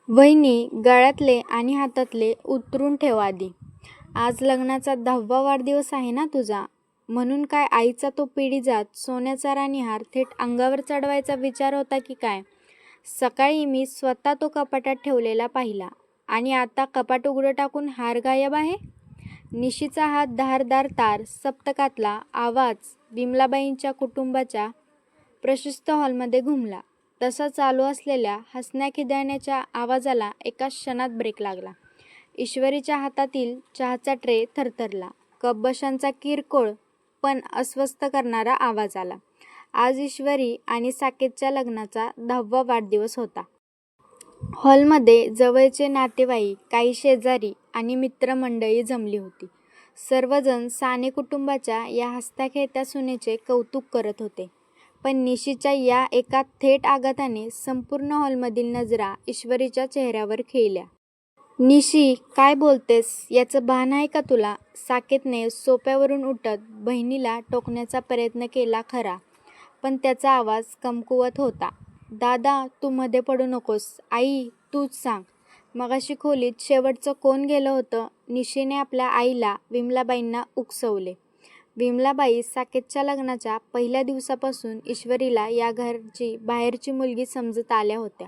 वहिनी, गळ्यातले आणि हातातले उतरून ठेव आधी. आज लग्नाचा 10वा वाढदिवस आहे ना तुझा, म्हणून काय आईचा तो पिढीजात सोन्याचा राणीहार थेट अंगावर चढवायचा विचार होता की काय? सकाळी मी स्वतः तो कपाटात ठेवलेला पाहिला आणि आता कपाट उघडं टाकून हार गायब आहे. निशीचा हात धारदार तार सप्तकातला आवाज विमलाबाईंच्या कुटुंबाच्या प्रशस्त हॉलमध्ये घुमला. तसा चालू असलेल्या हसण्याखिदळण्याच्या आवाजाला एका क्षणात ब्रेक लागला. ईश्वरीच्या हातातील चहाचा ट्रे थरथरला. कपबशांचा किरकोळ पण अस्वस्थ करणारा आवाज आला. आज ईश्वरी आणि साकेतच्या लग्नाचा 10वा वाढदिवस होता. हॉलमध्ये जवळचे नातेवाईक, काही शेजारी आणि मित्रमंडळी जमली होती. सर्वजण साने कुटुंबाच्या या हसत्या-खेळत्या सुनेचे कौतुक करत होते. पण निशीच्या या एका थेट आघाताने संपूर्ण हॉलमधील नजरा ईश्वरीच्या चेहऱ्यावर खिळल्या. निशी, काय बोलतेस? याचं भान आहे का तुला? साकेतने सोफ्यावरून उठत बहिणीला टोकण्याचा प्रयत्न केला खरा, पण त्याचा आवाज कमकुवत होता. दादा, तू मध्ये पडू नकोस. आई, तूच सांग. मगाशी खोलीत शेवटचं कोण गेलं होतं? निशीने आपल्या आईला विमलाबाईंना उकसवले. विमलाबाई साकेतच्या लग्नाच्या पहिल्या दिवसापासून ईश्वरीला या घरची बाहेरची मुलगी समजत आल्या होत्या.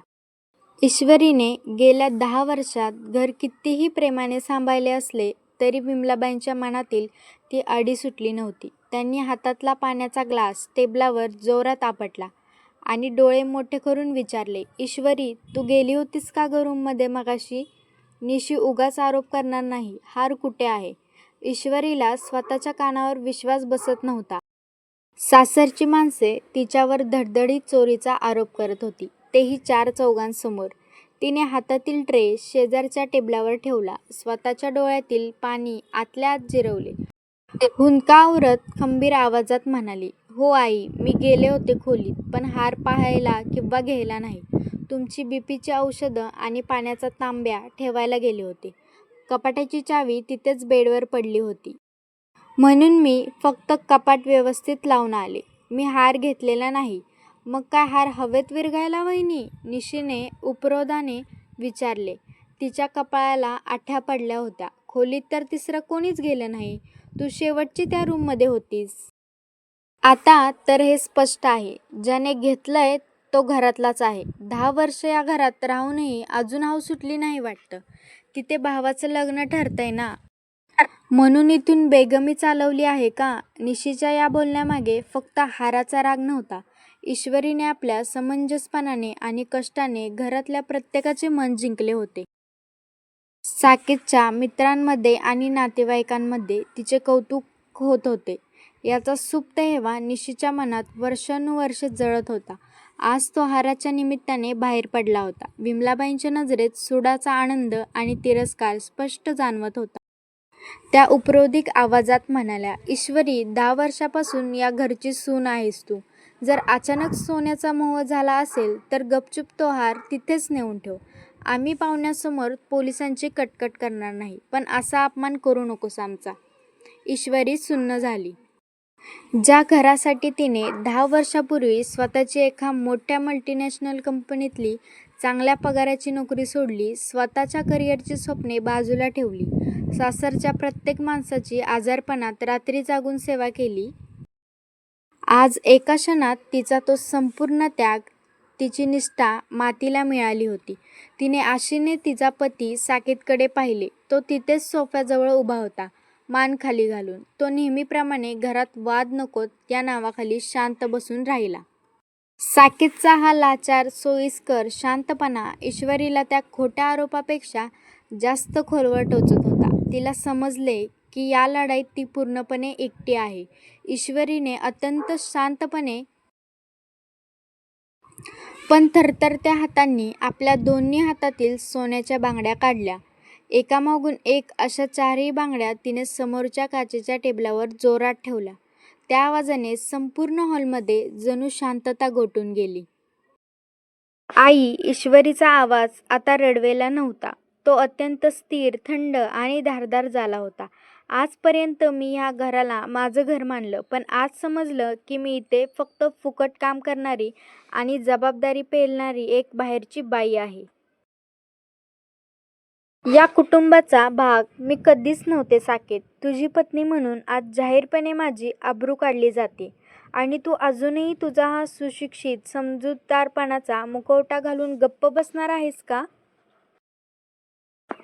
ईश्वरीने गेल्या 10 वर्षात घर कितीही प्रेमाने सांभाळले असले तरी विमलाबाईंच्या मनातील ती अडी सुटली नव्हती. त्यांनी हातातला पाण्याचा ग्लास टेबलावर जोरात आपटला आणि डोळे मोठे करून विचारले, ईश्वरी, तू गेली होतीस का ग रूममध्ये मगाशी? निशी उगाच आरोप करणार नाही. हार कुठे आहे? ईश्वरीला स्वतःच्या कानावर विश्वास बसत नव्हता. सासरची माणसे तिच्यावर धडधडीत चोरीचा आरोप करत होती, तेही 4 चौघांसमोर. तिने हातातील ट्रे शेजारच्या टेबलावर ठेवला. स्वतःच्या डोळ्यातील पाणी आतल्या आत जिरवले. हुंदका आवरत खंबीर आवाजात म्हणाली, हो आई, मी गेले होते खोलीत, पण हार पाहायला किंवा घ्यायला नाही. तुमची बीपीची औषधं आणि पाण्याचा तांब्या ठेवायला गेले होते. कपाटाची चावी तिथेच बेडवर पडली होती. म्हणून मी फक्त कपाट व्यवस्थित लावून आले. मी हार घेतलेला नाही. मग काय हार हवेत विरघळला वहिनी? निशीने उपरोधाने विचारले. तिच्या कपाळाला आठ्या पडल्या होत्या. खोलीत तर तिसरं कोणीच गेलं नाही. तू शेवटची त्या रूममध्ये होतीस. आता तर हे स्पष्ट आहे, ज्याने घेतलंय तो घरातलाच आहे. 10 वर्ष या घरात राहूनही अजून हाव सुटली नाही वाटतं. तिथे भावाचं लग्न ठरतंय ना, म्हणून इथून बेगमी चालवली आहे का? निशीच्या या बोलण्यामागे फक्त हाराचा राग नव्हता. ईश्वरीने आपल्या समंजसपणाने आणि कष्टाने घरातल्या प्रत्येकाचे मन जिंकले होते. साकेतच्या मित्रांमध्ये आणि नातेवाईकांमध्ये तिचे कौतुक होत होते. याचा सुप्त हेवा निशीच्या मनात वर्षानुवर्षे जळत होता. आज तो हाराच्या निमित्ताने बाहेर पडला होता. विमलाबाईंच्या नजरेत सुडाचा आनंद आणि तिरस्कार स्पष्ट जाणवत होता. त्या उपरोधिक आवाजात म्हणाल्या, ईश्वरी, 10 वर्षापासून या घरची सून आहेस तू. जर अचानक सोन्याचा मोह झाला असेल तर गपचूप तो हार तिथेच नेऊन ठेव. आम्ही पाहुण्यासमोर पोलिसांची कटकट करणार नाही, पण असा अपमान करू नकोस आमचा. ईश्वरी सुन्न झाली. ज्या घरासाठी तिने 10 वर्षापूर्वी स्वतःची एका मोठ्या मल्टीनॅशनल कंपनीतली चांगल्या पगाराची नोकरी सोडली, स्वतःच्या करिअरची स्वप्ने बाजूला ठेवली, सासरच्या प्रत्येक माणसाची आजारपणात रात्री जागून सेवा केली, आज एका क्षणात तिचा तो संपूर्ण त्याग, तिची निष्ठा मातीला मिळाली होती. तिने आशेने तिचा पती साकेतकडे पाहिले. तो तिथेच सोफ्याजवळ उभा होता, मान खाली घालून. तो नेहमीप्रमाणे घरात वाद नकोत या नावाखाली शांत बसून राहिला. साकेतचा हा लाचार, सोयीस्कर शांतपणा ईश्वरीला त्या खोट्या आरोपापेक्षा जास्त खोलवर टोचत होता. तिला समजले की या लढाईत ती पूर्णपणे एकटी आहे. ईश्वरीने अत्यंत शांतपणे पण थरथरत्या हातांनी आपल्या दोन्ही हातातील सोन्याच्या बांगड्या काढल्या. एकामागून एक अशा 4ही बांगड्या तिने समोरच्या काचेच्या टेबलावर जोरात ठेवल्या. त्या आवाजाने संपूर्ण हॉलमध्ये जणू शांतता गोठून गेली. आई, ईश्वरीचा आवाज आता रडवेला नव्हता. तो अत्यंत स्थिर, थंड आणि धारदार झाला होता. आजपर्यंत मी या घराला माझं घर मानलं, पण आज समजलं की मी इथे फक्त फुकट काम करणारी आणि जबाबदारी पेलणारी एक बाहेरची बाई आहे. या कुटुंबाचा भाग मी कधीच नव्हते साकेत. तुझी पत्नी म्हणून आज जाहीरपणे माझी आबरू काढली जाते आणि तू अजूनही तुझा हा सुशिक्षित समजूतदारपणाचा मुखवटा घालून गप्प बसणार आहेस का?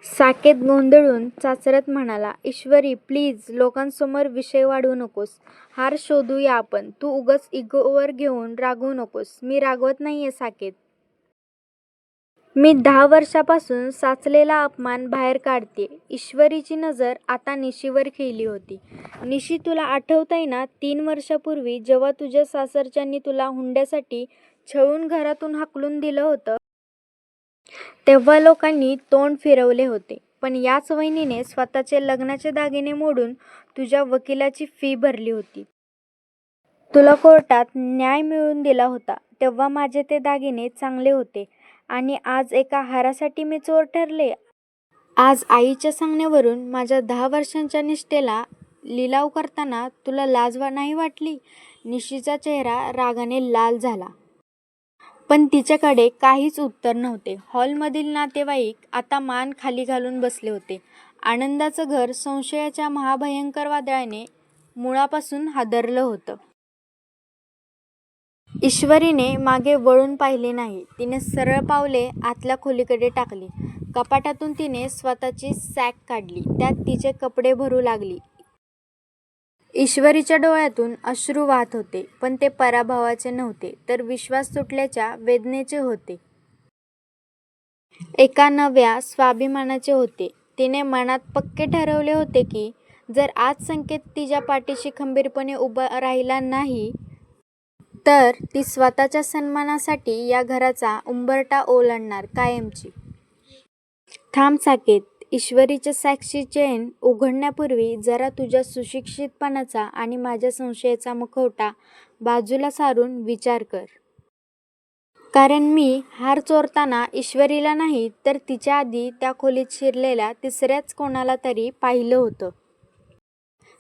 साकेत गोंधळून चाचरत म्हणाला, ईश्वरी प्लीज लोकांसमोर विषय वाढवू नकोस. हार शोधूया आपण. तू उगाच इगोवर घेऊन रागवू नकोस. मी रागवत नाहीये साकेत. मी 10 वर्षापासून साचलेला अपमान बाहेर काढते. ईश्वरीची नजर आता निशीवर खेळली होती. निशी, तुला आठवतंय ना 3 वर्षापूर्वी जेव्हा तुझ्या सासरच्यांनी तुला हुंड्यासाठी छळून घरातून हाकलून दिलं होतं? तेव्हा लोकांनी तोंड फिरवले होते. पण याच वहिनीने स्वतःचे लग्नाचे दागिने मोडून तुझ्या वकिलाची फी भरली होती. तुला कोर्टात न्याय मिळवून दिला होता. तेव्हा माझे ते दागिने चांगले होते आणि आज एका हारासाठी मी चोर ठरले. आज आईच्या सांगण्यावरून माझ्या 10 वर्षांच्या निष्ठेला लिलाव करताना तुला लाज नाही वाटली? निशीचा चेहरा रागाने लाल झाला. पण तिच्याकडे काहीच उत्तर नव्हते. हॉलमधील नातेवाईक आता मान खाली घालून बसले होते. आनंदाचं घर संशयाच्या महाभयंकर वादळाने मुळापासून हादरलं होतं. ईश्वरीने मागे वळून पाहिले नाही. तिने सरळ पावले आतल्या खोलीकडे टाकली. कपाटातून तिने स्वतःची सॅक काढली. त्यात तिचे कपडे भरू लागली. ईश्वरीच्या डोळ्यातून अश्रू वाहत होते, पण ते पराभवाचे नव्हते, तर विश्वास तुटल्याच्या वेदनेचे होते. एका नव्या स्वाभिमानाचे होते. तिने मनात पक्के ठरवले होते की जर आज संकेत तिच्या पाठीशी खंबीरपणे उभा राहिला नाही, तर ती स्वतःच्या सन्मानासाठी या घराचा उंबरठा ओलांडणार कायमची. थांब साकेत. ईश्वरीच्या सॅकची चेन उघडण्यापूर्वी जरा तुझ्या सुशिक्षितपणाचा आणि माझ्या संशयाचा मुखवटा बाजूला सारून विचार कर. कारण मी हार चोरताना ईश्वरीला नाही, तर तिच्या आधी त्या खोलीत शिरलेल्या तिसऱ्याच कोणाला तरी पाहिलं होतं.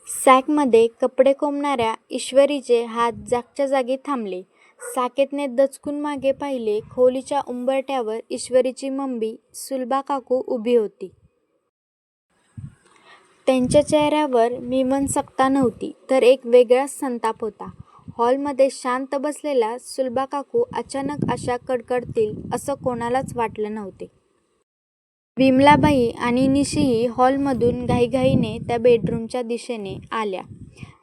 सॅकमध्ये कपडे कोंबणाऱ्या ईश्वरीचे हात जागच्या जागी थांबले. साकेतने दचकून मागे पाहिले. खोलीच्या उंबरठ्यावर ईश्वरीची मम्मी सुलभा काकू उभी होती. त्यांच्या चेहऱ्यावर मीमांसकता नव्हती, तर एक वेगळाच संताप होता. हॉलमध्ये शांत बसलेल्या सुलभा काकू अचानक अशा कडकडतील असं कोणालाच वाटलं नव्हते. विमलाबाई आणि निशीही हॉलमधून घाईघाईने त्या बेडरूमच्या दिशेने आल्या.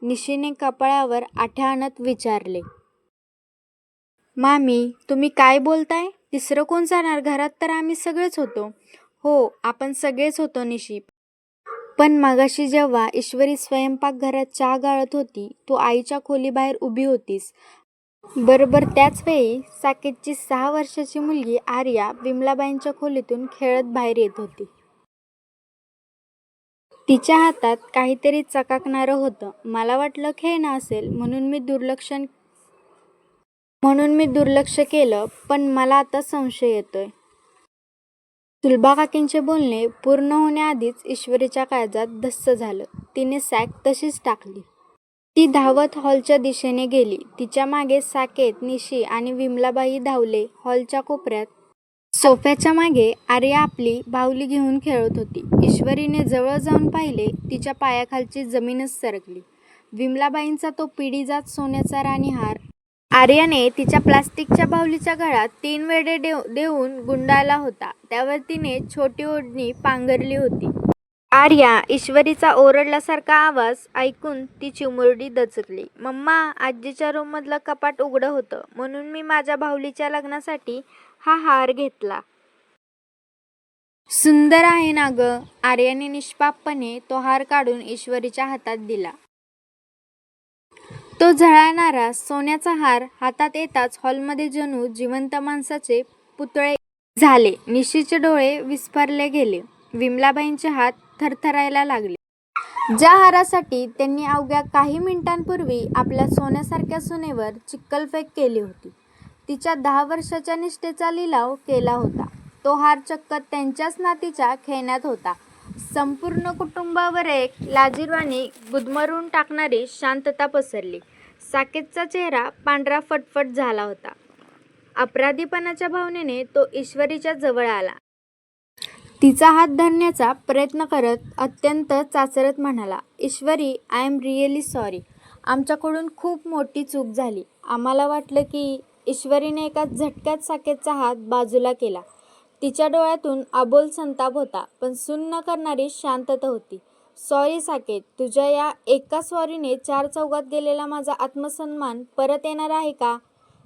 निशीने कपाळावर आठ्या आणत विचारले, मामी, तुम्ही काय बोलताय? तिसरं कोण जाणार? घरात तर आम्ही सगळेच होतो. हो, आपण सगळेच होतो निशी. पण मगाशी जेव्हा ईश्वरी स्वयंपाकघरात चहा गाळत होती, तू आईच्या खोलीबाहेर उभी होतीस. बरोबर त्याच वेळी साकेतची 6 वर्षाची मुलगी आर्या विमलाबाईंच्या खोलीतून खेळत बाहेर येत होती. तिच्या हातात काहीतरी चकाकणारं होतं. मला वाटलं खेळणं असेल म्हणून मी दुर्लक्ष केलं, पण मला आता संशय येतोय. सुलभा काकींचे बोलणे पूर्ण होण्याआधीच ईश्वरीच्या काळजात धस्स झालं. तिने सॅक तशीच टाकली. ती धावत हॉलच्या दिशेने गेली. तिच्या मागे साकेत, निशी आणि विमलाबाई धावले. हॉलच्या कोपऱ्यात सोफ्याच्या मागे आर्या आपली बाहुली घेऊन खेळत होती. ईश्वरीने जवळ जाऊन पाहिले. तिच्या पायाखालची जमीनच सरकली. विमलाबाईंचा तो पिढीजात सोन्याचा राणीहार आर्याने तिच्या प्लास्टिकच्या बाहुलीच्या गळ्यात 3 वेढे देऊन गुंडाळला होता. त्यावर तिने छोटी ओढणी पांघरली होती. आर्या ईश्वरीचा ओरडल्यासारखा आवाज ऐकून ती चिमुरडी दचकली. मम्मा, आजीच्या रूममधलं कपाट उघडं होतं, म्हणून मी माझ्या बाहुलीच्या लग्नासाठी हा हार घेतला. सुंदर आहे ना गं? आर्याने निष्पापपणे तो हार काढून ईश्वरीच्या हातात दिला. तो झळाळणारा सोन्याचा हार हातात येताच हॉलमध्ये जणू जिवंत माणसाचे पुतळे झाले. निशीचे डोळे विस्फारले गेले. विमलाबाईंचे हात थरथरायला लागले. ज्या हारासाठी त्यांनी अवघ्या काही मिनिटांपूर्वी आपल्या सोन्यासारख्या सुनेवर चिक्कलफेक केली होती, तिच्या 10 वर्षाच्या निष्ठेचा लिलाव केला होता. तो हार चक्क त्यांच्याच नातीच्या खेळण्यात होता. संपूर्ण कुटुंबावर एक लाजिरवाणी गुदमरून टाकणारी शांतता पसरली. साकेतचा चेहरा पांढरा फटफट झाला होता. अपराधीपणाच्या भावनेने तो ईश्वरीच्या जवळ आला. तिचा हात धरण्याचा प्रयत्न करत अत्यंत चाचरत म्हणाला, ईश्वरी, आय एम रिअली सॉरी. आमच्याकडून खूप मोठी चूक झाली. आम्हाला वाटलं की. ईश्वरीने एका झटक्यात साकेतचा हात बाजूला केला. तिच्या डोळ्यातून अबोल संताप होता, पण सून न करणारी शांतता होती. सॉरी साकेत, तुझ्या या एका सॉरीने चार चौघात गेलेला माझा आत्मसन्मान परत येणार आहे का?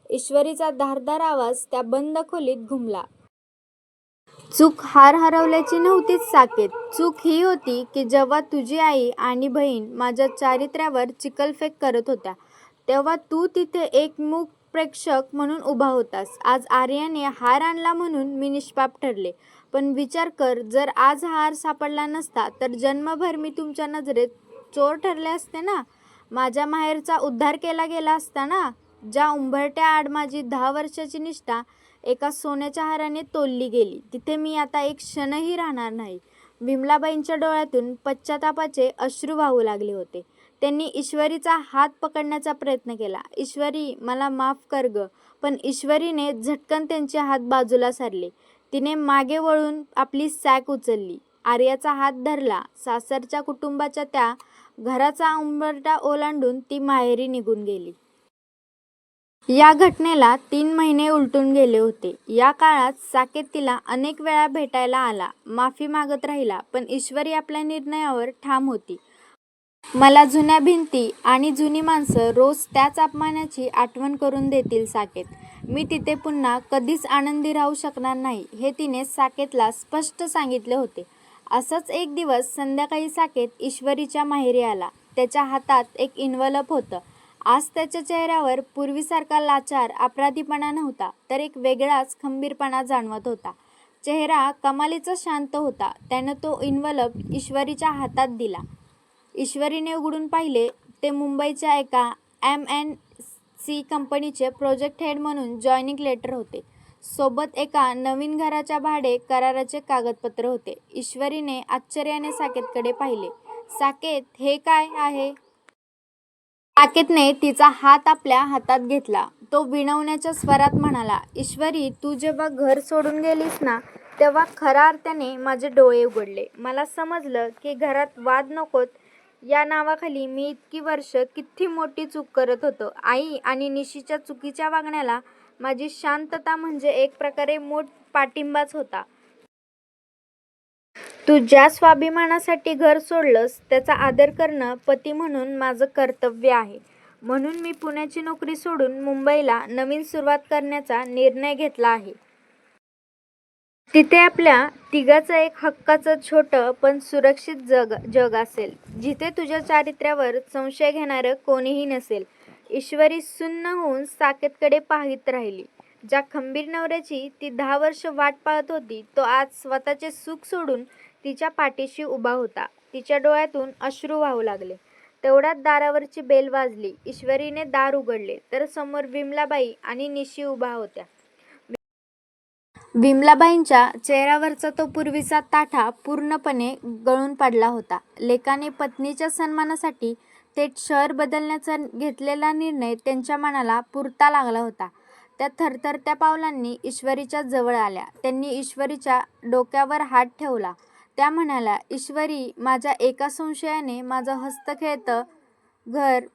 ईश्वरीचा धारदार आवाज त्या बंद खोलीत घुमला. चूक हार हरवल्याची नव्हतीच साकेत. चूक ही होती की जेव्हा तुझी आई आणि बहीण माझ्या चारित्र्यावर चिखलफेक करत होत्या, तेव्हा तू तिथे एक मूक प्रेक्षक म्हणून उभा होतास. आज आर्याने हार आणला म्हणून मी निष्पाप ठरले. पण विचार कर, जर आज हार सापडला नसता तर जन्मभर मी तुमच्या नजरेत चोर ठरले असते ना. माझ्या माहेरचा उद्धार केला गेला असता ना. ज्या उंबरट्या आड माझी 10 वर्षाची निष्ठा एका सोन्याच्या हाराने तोलली गेली, तिथे मी आता एक क्षणही राहणार नाही. विमलाबाईंच्या डोळ्यातून पश्चातापाचे अश्रू वाहू लागले होते. त्यांनी ईश्वरीचा हात पकडण्याचा प्रयत्न केला. ईश्वरी, मला माफ कर ग. पण ईश्वरीने झटकन त्यांचे हात बाजूला सारले. तिने मागे वळून आपली सॅक उचलली, आर्याचा हात धरला. सासरच्या कुटुंबाच्या त्या घराचा उंबरठा ओलांडून ती माहेरी निघून गेली. या घटनेला 3 महिने उलटून गेले होते. या काळात साकेत तिला अनेक वेळा भेटायला आला, माफी मागत राहिला, पण ईश्वरी आपल्या निर्णयावर ठाम होती. मला जुन्या भिंती आणि जुनी माणसं रोज त्याच अपमानाची आठवण करून देतील साकेत. मी तिथे पुन्हा कधीच आनंदी राहू शकणार नाही, हे तिने साकेतला स्पष्ट सांगितले होते. असंच एक दिवस संध्याकाळी साकेत ईश्वरीच्या माहेरी आला. त्याच्या हातात एक इन्व्हलप होतं. आज त्याच्या चेहऱ्यावर पूर्वीसारखा लाचार अपराधीपणा नव्हता, तर एक वेगळाच खंबीरपणा जाणवत होता. चेहरा कमालीचा शांत होता. त्यानं तो इन्व्हलप ईश्वरीच्या हातात दिला. ईश्वरीने उघडून पाहिले. ते मुंबईच्या एका MNC कंपनीचे प्रोजेक्ट हेड म्हणून जॉईनिंग लेटर होते. सोबत एका नवीन घराच्या भाडे कराराचे कागदपत्र होते. ईश्वरीने आश्चर्याने साकेतकडे पाहिले. साकेत, हे काय आहे? साकेतने तिचा हात आपल्या हातात घेतला. तो विनवण्याच्या स्वरात म्हणाला, ईश्वरी, तू जेव्हा घर सोडून गेलीस ना, तेव्हा खऱ्या अर्थाने माझे डोळे उघडले. मला समजलं की घरात वाद नकोत या नावाखाली मी इतकी वर्ष किती मोठी चूक करत होतो. आई आणि निशीच्या चुकीच्या वागण्याला माझी शांतता म्हणजे एक प्रकारे मूठ पाठिंबाच होता. तू ज्या स्वाभिमानासाठी घर सोडलंस त्याचा आदर करणं पती म्हणून माझं कर्तव्य आहे. म्हणून मी पुण्याची नोकरी सोडून मुंबईला नवीन सुरुवात करण्याचा निर्णय घेतला आहे. तिथे आपल्या तिघाचं एक हक्काचं छोटं पण सुरक्षित जग असेल, जिथे तुझ्या चारित्र्यावर संशय घेणारं कोणीही नसेल. ईश्वरी सुन्न होऊन साकेतकडे पाहत राहिली. ज्या खंबीर नवऱ्याची ती 10 वर्ष वाट पाहत होती, तो आज स्वतःचे सुख सोडून तिच्या पाठीशी उभा होता. तिच्या डोळ्यातून अश्रू वाहू लागले. तेवढ्यात दारावरची बेल वाजली. ईश्वरीने दार उघडले तर समोर विमलाबाई आणि निशी उभा होत्या. विमलाबाईंच्या चेहऱ्यावरचा तो पूर्वीचा ताठा पूर्णपणे गळून पडला होता. लेकाने पत्नीच्या सन्मानासाठी थेट शहर बदलण्याचा घेतलेला निर्णय त्यांच्या मनाला पुरता लागला होता. त्या थरथरत्या पावलांनी ईश्वरीच्या जवळ आल्या. त्यांनी ईश्वरीच्या डोक्यावर हात ठेवला. त्या म्हणाल्या, ईश्वरी, माझ्या एका संशयाने माझं हस्तखेळतं घर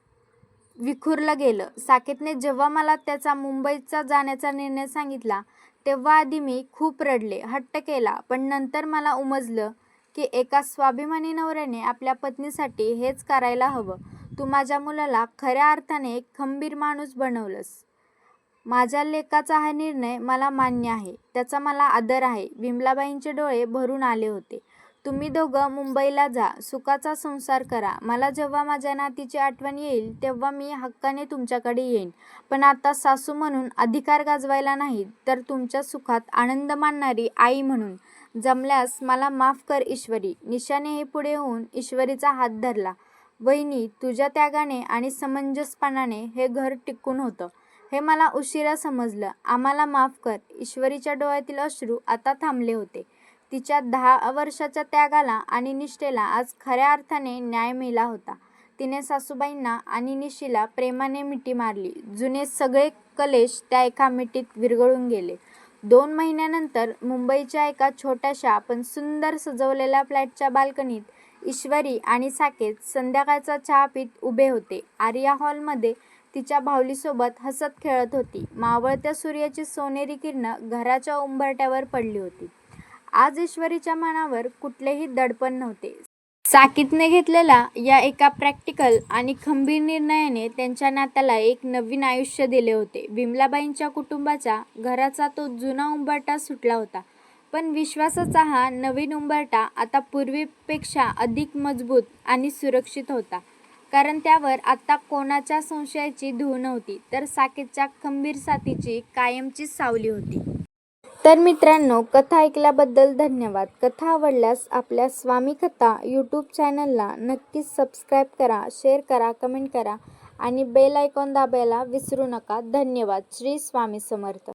विखुरलं गेलं. साकेतने जेव्हा मला त्याचा मुंबईचा जाण्याचा निर्णय सांगितला, तेव्हा आधी मी खूप रडले, हट्ट केला, पण नंतर मला उमजलं की एका स्वाभिमानी नवऱ्याने आपल्या पत्नीसाठी हेच करायला हवं. तू माझ्या मुलाला खऱ्या अर्थाने एक खंबीर माणूस बनवलंस. माझ्या लेकाचा हा निर्णय मला मान्य आहे, त्याचा मला आदर आहे. विमलाबाईंचे डोळे भरून आले होते. तुम्ही दोघं मुंबईला जा, सुखाचा संसार करा. मला जेव्हा माझ्या नातीची आठवण येईल तेव्हा मी हक्काने तुमच्याकडे येईन. पण आता सासू म्हणून अधिकार गाजवायला नाही, तर तुमच्या सुखात आनंद मानणारी आई म्हणून. जमल्यास मला माफ कर ईश्वरी. निशानेही पुढे होऊन ईश्वरीचा हात धरला. वहिनी, तुझ्या त्यागाने आणि समंजसपणाने हे घर टिकून होतं, हे मला उशिरा समजलं. आम्हाला माफ कर. ईश्वरीच्या डोळ्यातील अश्रू आता थांबले होते. तिच्या 10 वर्षाच्या त्यागाला आणि निष्ठेला आज खऱ्या अर्थाने न्याय मिळाला होता. तिने सासूबाईंना आणि निशीला प्रेमाने मिठी मारली. जुने सगळे कलेश त्या एका मिठीत विरघळून गेले. 2 महिन्यानंतर मुंबईच्या एका छोट्याशा पण सुंदर सजवलेल्या फ्लॅटच्या बाल्कनीत ईश्वरी आणि साकेत संध्याकाळचा चहा पीत उभे होते. आर्या हॉलमध्ये तिच्या बाहुलीसोबत हसत खेळत होती. मावळत्या सूर्याची सोनेरी किरणं घराच्या उंबरठ्यावर पडली होती. आज ईश्वरीच्या मनावर कुठलेही दडपण नव्हते. साकेतने घेतलेल्या या एका प्रॅक्टिकल आणि खंबीर निर्णयाने त्यांच्या नात्याला एक नवीन आयुष्य दिले होते. विमलाबाईंच्या कुटुंबाच्या घराचा तो जुना उंबरठा सुटला होता, पण विश्वासाचा हा नवीन उंबरठा आता पूर्वीपेक्षा अधिक मजबूत आणि सुरक्षित होता. कारण त्यावर आता कोणाच्या संशयाची धूळ नव्हती, तर साकेतच्या खंबीर साथीची कायमची सावली होती. तर मित्रांनो, कथा ऐकल्याबद्दल धन्यवाद. कथा आवडल्यास आपल्या स्वामी कथा यूट्यूब चॅनलला नक्कीच सबस्क्राईब करा, शेअर करा, कमेंट करा आणि बेल आयकॉन दाबायला विसरू नका. धन्यवाद. श्री स्वामी समर्थ.